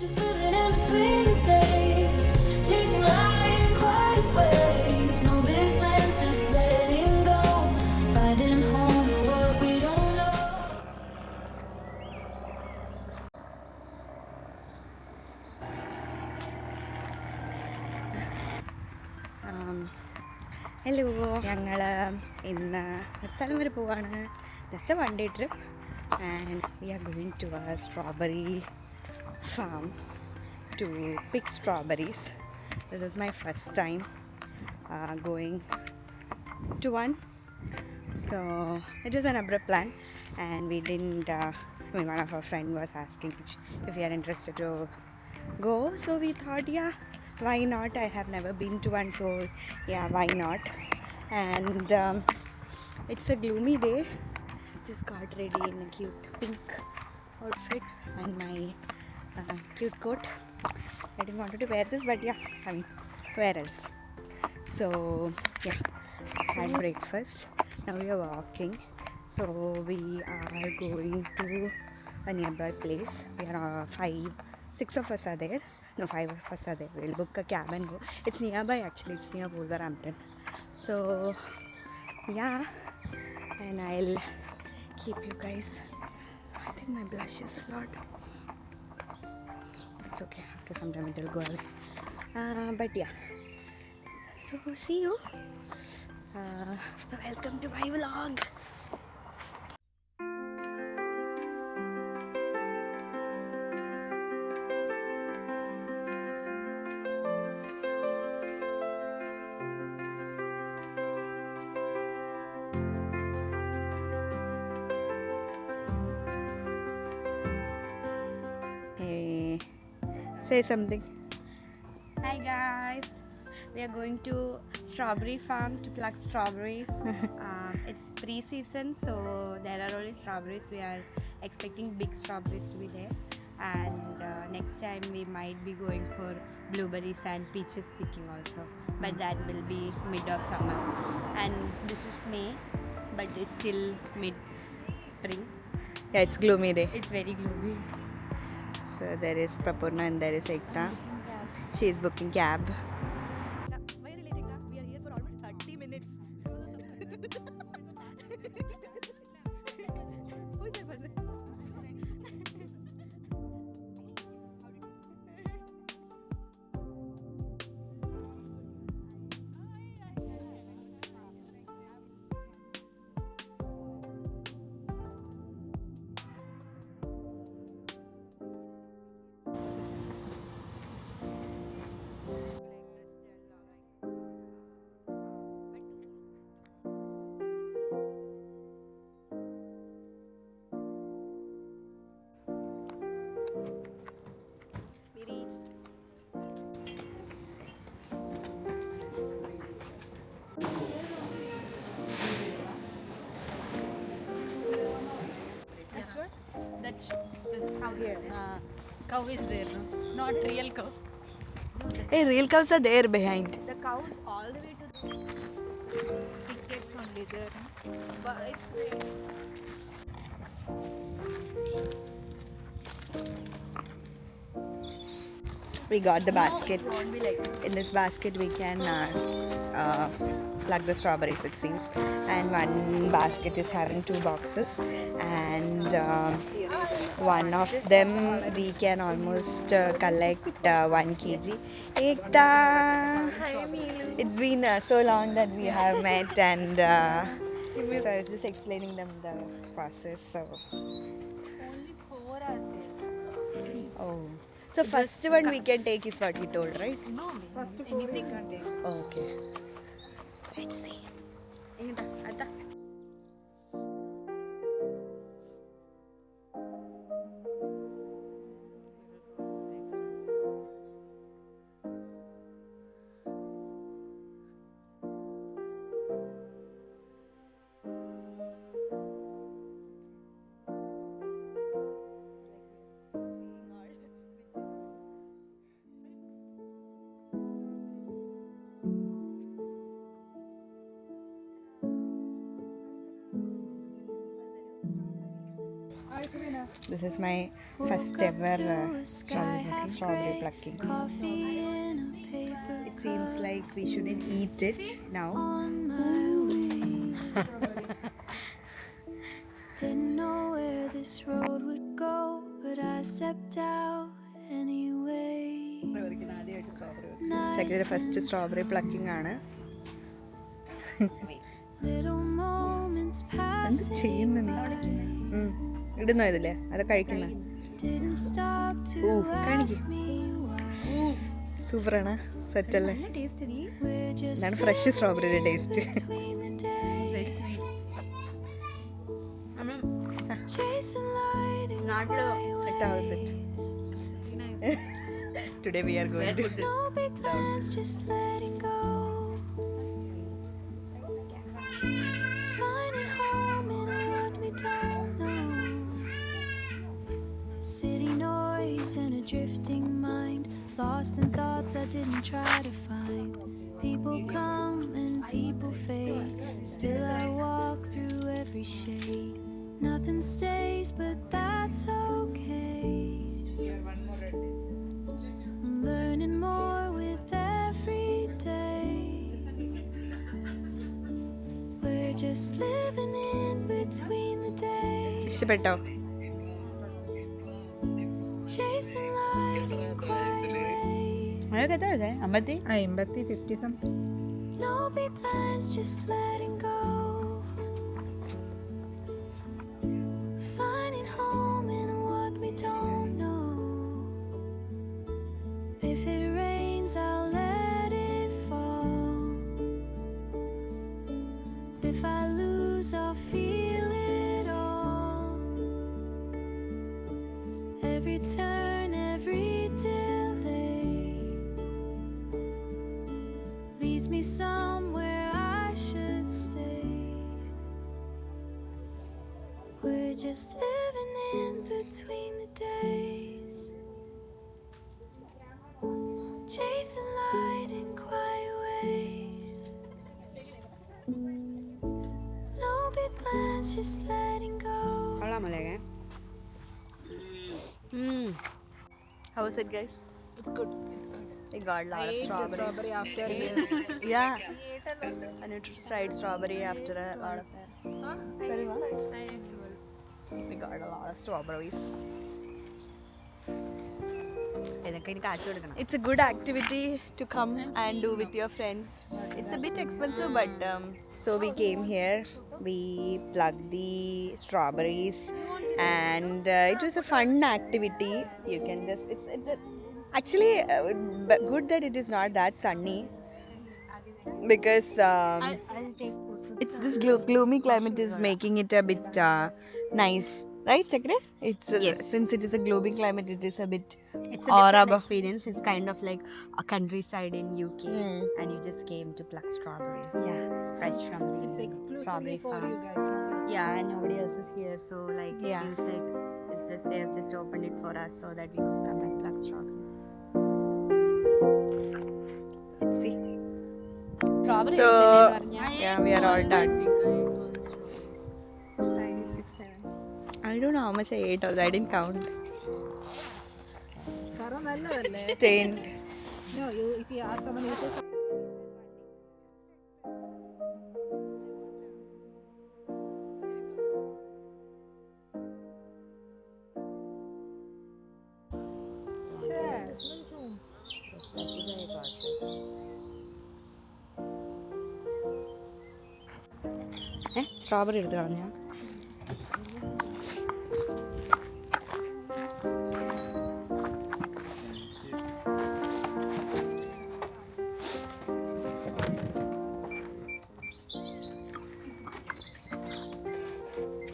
Just living in between the days, chasing light in quiet ways. No big plans, just letting go, finding home in what we don't know. Hello, ഞങ്ങൾ ഇന്ന് ഒരു സ്ഥലം വരെ പോവാണ്. Just one day trip and we are going to a strawberry farm to pick strawberries. This is my first time going to one. So it is an abrupt plan and we didn't, one of our friend was asking if we are interested to go. So we thought, yeah, why not? I have never been to one, so yeah, why not? And it's a gloomy day. Just got ready in a cute pink outfit and my cute coat. I didn't want to wear this, but yeah, I mean, where else? So yeah, had breakfast. Now we are walking. So we are going to a nearby place. We are six of us are there. No, five of us are there. We'll book a cab and go. It's nearby actually. It's near Wolverhampton. So yeah, and I'll keep you guys. I think my blush is a lot. It's okay, after some time it will go away. But yeah, so see you. So welcome to my vlog. Hey, say something. Hi guys, we are going to strawberry farm to pluck strawberries. It's pre-season, so there are only strawberries. We are expecting big strawberries to be there, and next time we might be going for blueberries and peaches picking also, but that will be mid of summer. And this is May, but it's still mid spring. Yeah, it's gloomy day. It's very gloomy. So there is Prapurna and there is Ekta. She is booking cab. Why are you late, Ekta? We are here for almost 30 minutes. Who is that person? We reached. That's the cow. Cow is there, no? Not real cow. Hey, real cows are there behind. The cow all the way to the pictures only there, no? But it's very We got the basket. won't be like this. In this basket we can plug the strawberries, it seems, and one basket is having 2 boxes, and one of them we can almost collect 1 kg. Ekta! It's been so long that we have met, and so I was just explaining them the process. So Only 4 are there. oh, so first one we can take is what we told, right? No, anything can take. Okay. Let's see. This is my first ever strawberry plucking. It seems like we shouldn't eat it now. Didn't know where this road would go, but I stepped out anyway. ചക്കരയുടെ first strawberry plucking ആണ്. Little moments എന്ത് passing ചെയ്യുന്നു നീ? ഇടുന്നോ ഇതില്? അത് കഴിക്കുന്ന didn't stop to ask me why. സൂപ്പറാണ്. സെറ്റല്ലേ? We're just ഇതാണ് ഫ്രഷ് സ്ട്രോബെറിയുടെ taste. between the days, chasing light and quiet ways. Today we are going to No big plans, just letting go. Finding home in what we don't know. City noise and a drifting mind, lost in thoughts I didn't try to find. People come and people fade, still I walk through every shade. Nothing stays, but that's okay. I'm learning more with every day. We're just living in between the days, ഇഷ്ടപ്പെട്ടോ? chasing light in quiet ways. 50 something. No big plans, just letting go. Finding home in what we don't know. If it rains, I'll let it fall. If I lose, I'll feel it all. Every turn, every delay leads me somewhere I should stay. We're just living in between the days, chasing light in quiet ways. No big plans, just letting go. How was it, guys? It's good. It's good. We got a lot of strawberries. Strawberry after this. Yeah. And it tried strawberry after a lot of we got a lot of strawberries. It's a good activity to come and do with your friends. It's a bit expensive, but so we came here, we plucked the strawberries, and it was a fun activity. You can just actually good that it is not that sunny, because it's this gloomy climate is making it a bit nice, right, Chakra? It's Yes. Since it is a gloomy climate, it is a bit It's a different experience. It's kind of like a countryside in UK, and you just came to pluck strawberries. Yeah. Fresh from the It's exclusively strawberry for farm. you guys. Yeah, and nobody else is here, so like Yeah. it feels like it's just they have just opened it for us so that we could come and pluck strawberries. Let's see. So yeah, we are all done. I don't know how much I ate also. I didn't count. കാരണം നല്ലതല്ലേ? Stained. No, if you ask someone, you say strawberry എടുത്ത് കളഞ്ഞ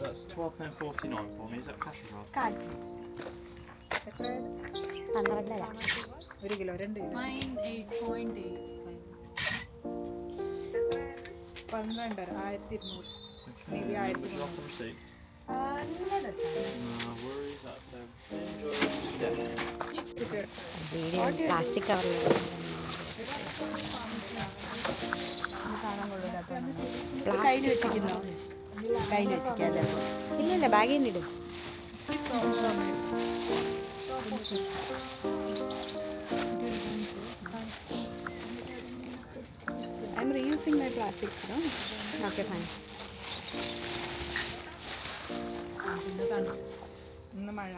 That's £12.49 for me. Is that cash or card? ഒരു kilo 2 kilo Mine 8.85. 12 1200 maybe Would you 1300 like the receipt? No worries. That's everything. Plastic cover. കയ്യിൽ വെച്ചിരിക്കുന്നോ? ഇല്ല ബാഗിൽ നിന്ന് ഇടും. I'm reusing my plastic, no? Okay, fine. ഇന്ന് മഴ.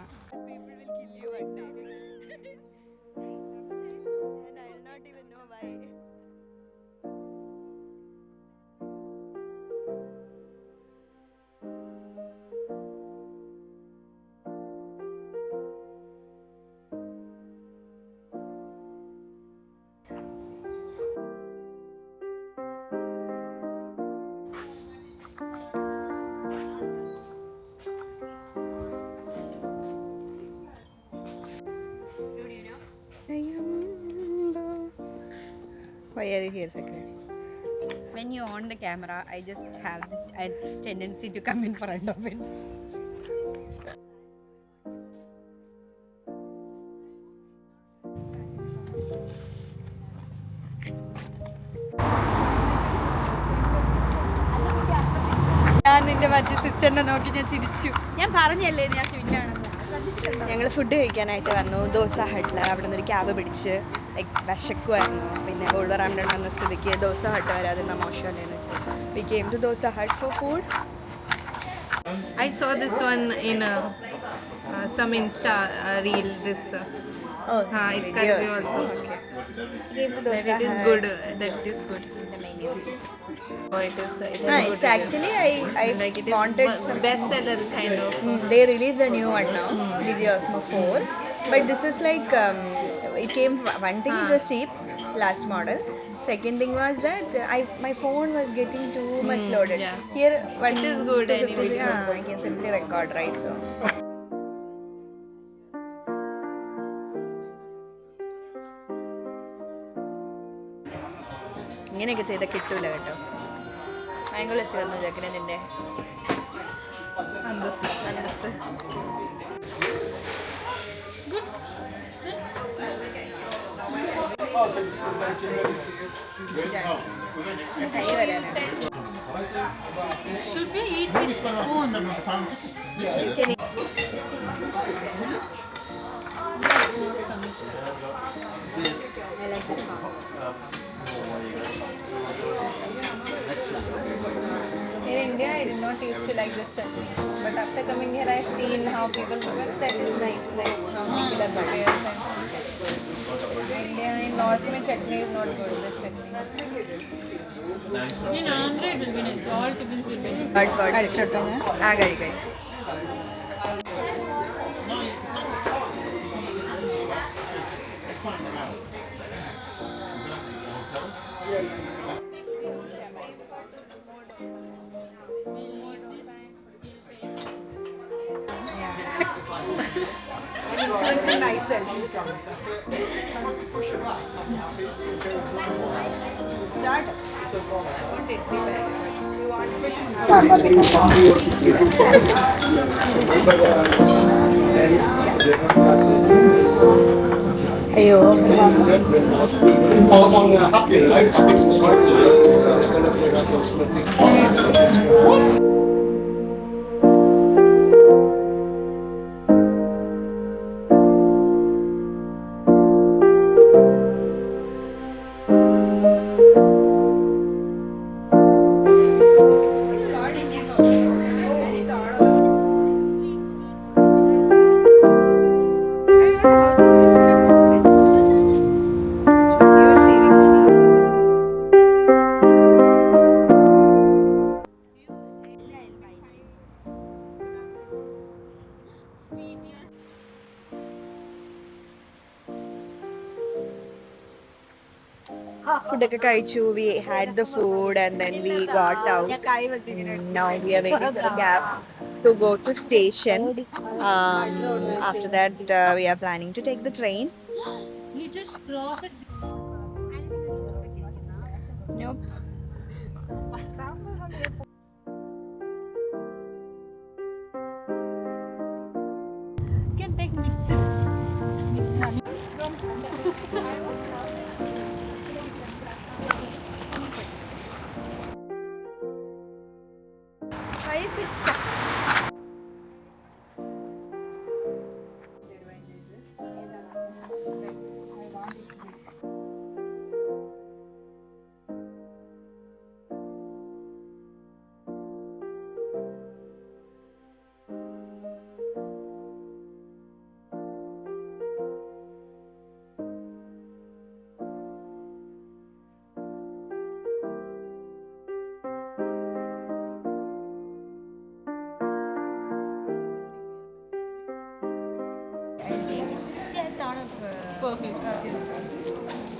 Why are you here, Sakri? When you on the camera, I just have a tendency to come in front of it. ഞാൻ നിന്റെ മറ്റേ സിസ്റ്ററിനെ നോക്കി ഞാൻ ചിരിച്ചു. ഞാൻ പറഞ്ഞല്ലേ ഞാൻ ട്വിന്നാണെന്ന്. ഞങ്ങൾ ഫുഡ് കഴിക്കാനായിട്ട് വന്നു ദോസ ഹട്ടിൽ. അവിടെ നിന്ന് ഒരു ക്യാബ് പിടിച്ച് വിശക്കുമായിരുന്നു. പിന്നെ വോൾവറാംപ്ടൺ വന്ന സ്ഥിതിക്ക് ദോസ ഹട്ട് വരാതെ മോശമല്ലേന്ന് വെച്ചാൽ we came to Dosa Hut for food. I saw this one in some Insta reel. This it's curry also. That it is good. That is good. Oh, it is. It's actually I Like it is wanted some. bestseller kind of. They released a new one now, Digi Osmo 4. But this is like it came one thing it was cheap, last model. Second thing was that my phone was getting too much loaded. Yeah. Here It is good anyway. I can simply record, right? So. ഇങ്ങനെയൊക്കെ ചെയ്താൽ കിട്ടൂല കേട്ടോ. Mango lassi വന്നു ചേക്കനെ നിന്റെ അന്തസ്. കൈ വരാനാണ്. Should we eat with spoon? I like this one. In India, I did not used to like this chutney, but after coming here, I've seen how people prepare. That is nice, like how people prepares. India in North, mein chutney is not good. This chutney. In Andhra, it will be nice. All tiffins will be nice. കഴിച്ചോട്ടോ ഞാൻ. ആ കഴി. Influencing myself. That won't taste me well. You want അയ്യോ ഫുഡൊക്കെ കഴിച്ചു. We had the food and then we got out. Now we are waiting for the cab to go to station. After that we are planning to take the train. You just cross it. Nope. Can take mixer. perfumes.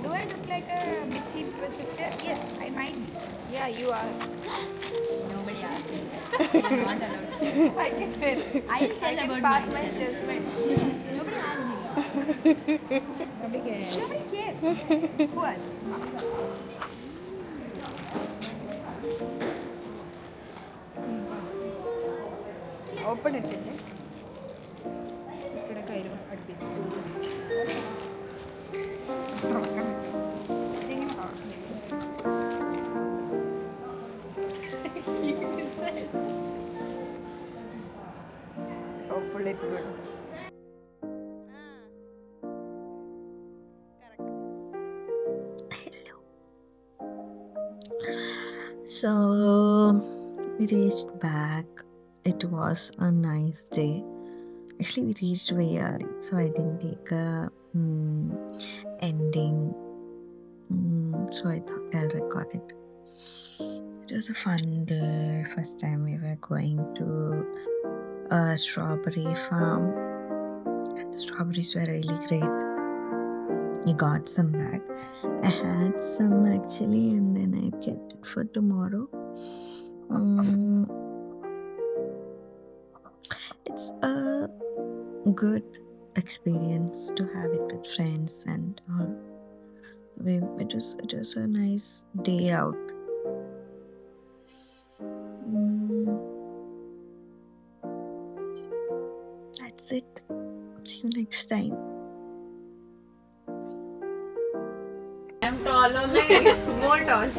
Do I look like a bitchy sister? Yes, I might be. Yeah, you are. Nobody asked me. I'm not allowed. I can tell. I'll tell I can about pass myself. my judgment. Nobody asked me. Nobody cares. Nobody cares. Who asked? Open it, Chitty. ఇక్కడ కైరు hopefully it's good. So we reached back. It was a nice day. Actually, we reached way early, so I didn't take a ending. So I thought I'll record it. It was a fun day. First time we were going to a strawberry farm, and the strawberries were really great. I got some back. I had some actually, and then I kept it for tomorrow. It's a good experience to have it with friends and all. It was a nice day out. That's it. See you next time. I'm taller, more tall.